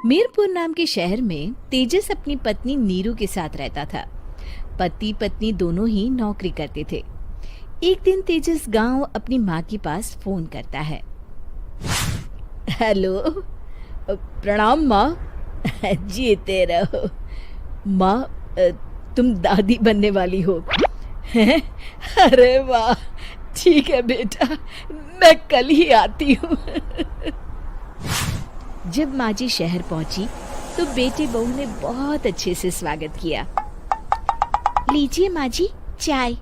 मीरपुर नाम के शहर में तेजस अपनी पत्नी नीरू के साथ रहता था। पति पत्नी दोनों ही नौकरी करते थे। एक दिन तेजस गांव अपनी माँ के पास फोन करता है। हेलो, प्रणाम माँ। जीते रहो माँ, तुम दादी बनने वाली हो हैं? अरे वाह, ठीक है बेटा, मैं कल ही आती हूँ। जब माँ जी शहर पहुंची तो बेटे बहू ने बहुत अच्छे से स्वागत किया। लीजिए माँ जी, चाय।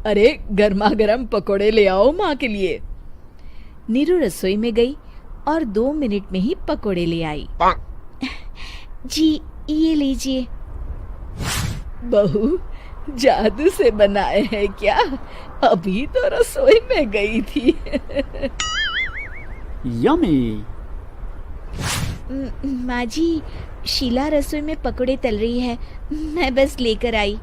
अरे गर्मा गर्म पकोड़े ले आओ माँ के लिए। नीरू रसोई में गई और 2 मिनट में ही पकोड़े ले आई। जी ये लीजिए। बहू जादू से बनाए हैं क्या? अभी तो रसोई में गई थी। यम्मी। माँ जी, शीला रसोई में पकोड़े तल रही है, मैं बस लेकर आई।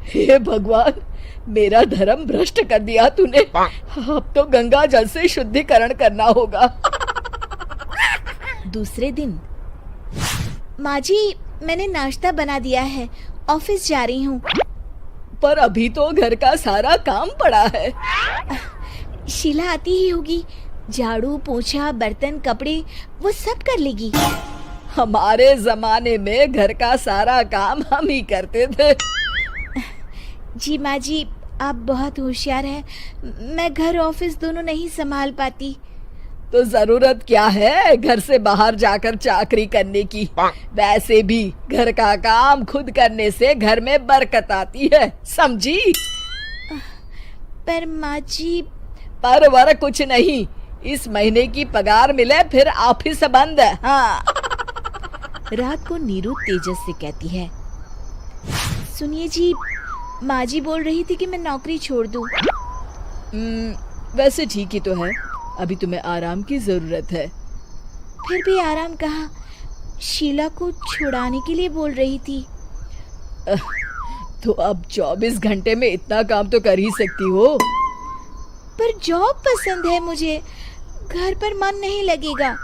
हे भगवान, मेरा धर्म भ्रष्ट कर दिया तूने। अब तो गंगा जल से शुद्धिकरण करना होगा। दूसरे दिन, माँ जी मैंने नाश्ता बना दिया है, ऑफिस जा रही हूँ। पर अभी तो घर का सारा काम पड़ा है। शीला आती ही होगी, झाड़ू पोछा बर्तन कपड़े वो सब कर लेगी। हमारे जमाने में घर का सारा काम हम ही करते थे। जी माँ जी, आप बहुत होशियार हैं, मैं घर ऑफिस दोनों नहीं संभाल पाती। तो जरूरत क्या है घर से बाहर जाकर चाकरी करने की? वैसे भी घर का काम खुद करने से घर में बरकत आती है, समझी? पर माँ जी। पर वर कुछ नहीं, इस महीने की पगार मिले फिर ऑफिस बंद। हाँ। रात को नीरू तेजस से कहती है, सुनिए जी, माँ जी बोल रही थी कि मैं नौकरी छोड़ दूं। वैसे ठीक ही तो है, अभी तुम्हें आराम की जरूरत है। फिर भी आराम कहाँ, शीला को छुड़ाने के लिए बोल रही थी। तो अब 24 घंटे में इतना काम तो कर ही सकती हो। पर जॉब पसंद है मुझे, घर पर मन नहीं लगेगा।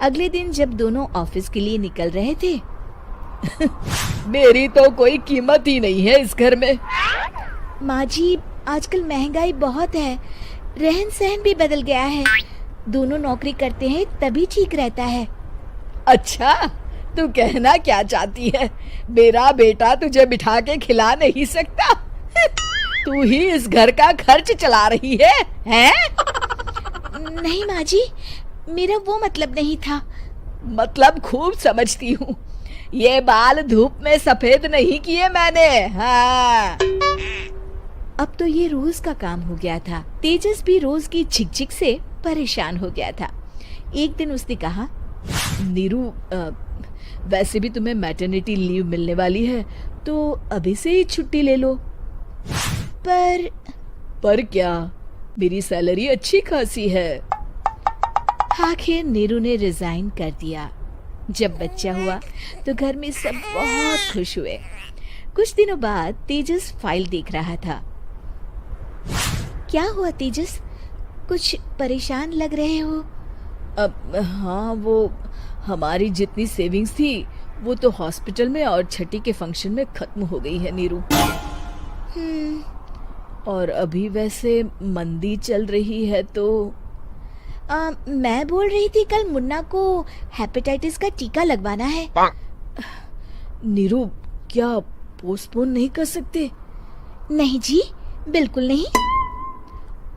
अगले दिन जब दोनों ऑफिस के लिए निकल रहे थे, मेरी तो कोई कीमत ही नहीं है इस घर में। माँ जी, आजकल महंगाई बहुत है, रहन सहन भी बदल गया है, दोनों नौकरी करते हैं तभी ठीक रहता है। अच्छा, तू कहना क्या चाहती है? मेरा बेटा तुझे बिठा के खिला नहीं सकता? तू ही इस घर का खर्च चला रही है, हैं? नहीं माँ जी, मेरा वो मतलब नहीं था। मतलब खूब समझती हूँ, ये बाल धूप में सफेद नहीं किए मैंने। हाँ। अब तो ये रोज का काम हो गया था। तेजस भी रोज की झिकझिक से परेशान हो गया था। एक दिन उसने कहा, नीरू, वैसे भी तुम्हें मैटरनिटी लीव मिलने वाली है, तो अभी से ही छुट्टी ले लो। पर क्या, मेरी सैलरी अच्छी खासी है। आखिर नीरू ने रिजाइन कर दिया। जब बच्चा हुआ तो घर में सब बहुत खुश हुए। कुछ दिनों बाद तेजस फाइल देख रहा था। क्या हुआ तेजस, कुछ परेशान लग रहे हो? हाँ, वो हमारी जितनी सेविंग्स थी वो तो हॉस्पिटल में और छठी के फंक्शन में खत्म हो गई है नीरू। और अभी वैसे मंदी चल रही है तो मैं बोल रही थी कल मुन्ना को हेपेटाइटिस का टीका लगवाना है। नीरू, क्या पोस्टपोन नहीं कर सकते? नहीं जी, बिल्कुल नहीं।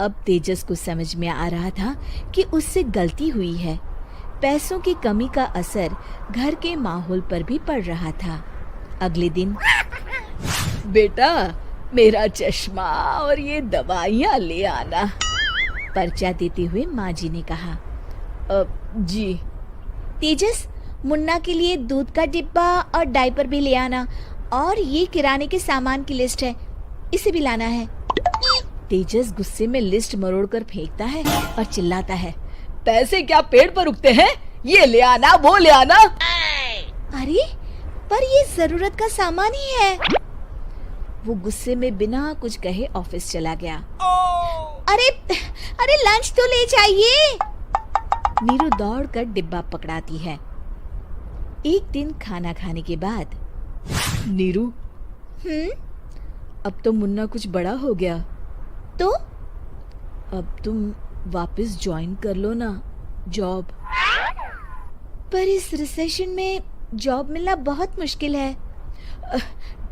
अब तेजस को समझ में आ रहा था कि उससे गलती हुई है। पैसों की कमी का असर घर के माहौल पर भी पड़ रहा था। अगले दिन, बेटा मेरा चश्मा और ये दवाइयाँ ले आना, पर्चा देते हुए माँ जी ने कहा। जी। तेजस, मुन्ना के लिए दूध का डिब्बा और डायपर भी ले आना, और ये किराने के सामान की लिस्ट है, इसे भी लाना है। तेजस गुस्से में लिस्ट मरोड़कर फेंकता है और चिल्लाता है, पैसे क्या पेड़ पर उगते हैं? ये ले आना, वो ले आना। अरे पर ये जरूरत का सामान ही है। वो गुस्से में बिना कुछ कहे ऑफिस चला गया। अरे लंच तो ले जाइए। नीरू दौड़कर डिब्बा पकड़ाती है। एक दिन खाना खाने के बाद, नीरू, अब तो मुन्ना कुछ बड़ा हो गया, तो अब तुम वापस ज्वाइन कर लो ना जॉब। पर इस रिसेशन में जॉब मिलना बहुत मुश्किल है।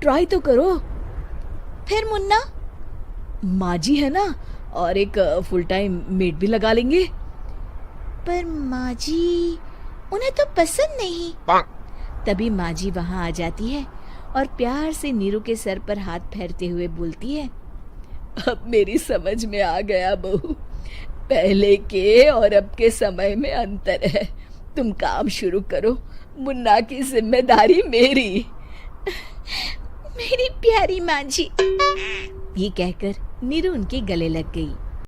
ट्राई तो करो। फिर मुन्ना? माँ जी है ना, और एक फुल टाइम मेड भी लगा लेंगे। पर माँ जी, उन्हें तो पसंद नहीं। तभी माँ जी वहाँ आ जाती है और प्यार से नीरू के सर पर हाथ फेरते हुए बोलती है, अब मेरी समझ में आ गया बहू, पहले के और अब के समय में अंतर है। तुम काम शुरू करो, मुन्ना की जिम्मेदारी मेरी। मेरी प्यारी माँ जी, ये कहकर नीरू उनके गले लग गई।